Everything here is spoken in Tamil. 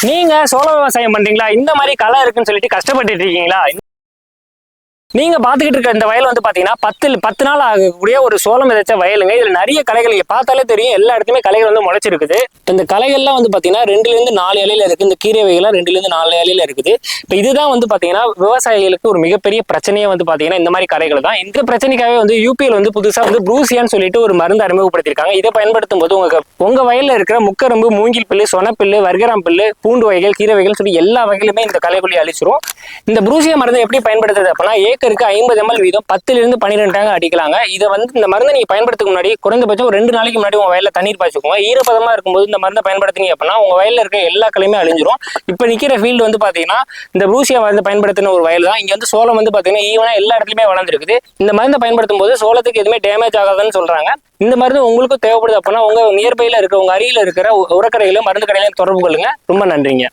நீங்க சோள விவசாயம் பண்றீங்களா? இந்த மாதிரி களை இருக்குன்னு சொல்லிட்டு கஷ்டப்பட்டுட்டு இருக்கீங்களா? நீங்க பாத்துக்கிட்டு இருக்க இந்த வயல் வந்து பாத்தீங்கன்னா 10 நாள் ஆகக்கூடிய ஒரு சோளம் விதைச்ச வயலுங்க. இதுல நிறைய களைகள் பார்த்தாலே தெரியும், எல்லா இடத்துலயுமே களைகள் வந்து முளைச்சிருக்குது. இந்த களைகள்லாம் வந்து பாத்தீங்கன்னா 2 இலையில இருக்கு. இந்த கீரை வகைலாம் 2 இலையில இருக்குது. இப்ப இதுதான் வந்து பாத்தீங்கன்னா விவசாயிகளுக்கு ஒரு மிகப்பெரிய பிரச்சனையே வந்து பாத்தீங்கன்னா இந்த மாதிரி களைகள் தான். இந்த பிரச்சனைக்காகவே வந்து யூபியில் வந்து புதுசா வந்து ப்ரூசியான்னு சொல்லிட்டு ஒரு மருந்து அறிமுகப்படுத்திருக்காங்க. இதை பயன்படுத்தும் போது உங்க வயல்ல இருக்கிற முக்கரம்பு, மூங்கில் பில்லு, சொனப்பில்லு, வர்கராம் பில்லு, பூண்டு வகைகள், கீரை வகைகள் சொல்லி எல்லா வகையிலுமே இந்த களைக்கொல்லி அழிச்சிரும். இந்த ப்ரூசியா மருந்து எப்படி பயன்படுத்துறது அப்படின்னா, ஏக்கருக்கு 50 ml வீதம் 10 லிருந்து 12 டேங்க் அடிக்கலாங்க. இதை வந்து இந்த மருந்தை நீங்க பயன்படுத்துக்கு முன்னாடி குறைந்தபட்சம் ஒரு 2 நாளைக்கு முன்னாடி உங்க வயல்ல தண்ணீர் பாய்ச்சிக்கோங்க. ஈரப்பதமா இருக்கும்போது இந்த மருந்தை பயன்படுத்தினீங்க அப்படின்னா உங்க வயல்ல இருக்க எல்லா களையுமே அழிஞ்சிரும். இப்ப நிக்கிற ஃபீல்டு வந்து பாத்தீங்கன்னா இந்த ப்ரூசியா மருந்து பயன்படுத்தின ஒரு வயல் தான். இங்க வந்து சோளம் வந்து பாத்தீங்கன்னா ஈவனா எல்லா இடத்துலயுமே வளர்ந்துருக்குது. இந்த மருந்தை பயன்படுத்தும் போது சோளத்துக்கு எதுவுமே டேமேஜ் ஆகாதுன்னு சொல்றாங்க. இந்த மருந்து உங்களுக்கு தேவைப்படுது அப்படின்னா உங்க நியர்பைல இருக்கிற, உங்க அருகில இருக்கிற உரக்கடையிலும் மருந்து கடையிலும் தொடர்பு கொள்ளுங்க. ரொம்ப நன்றிங்க.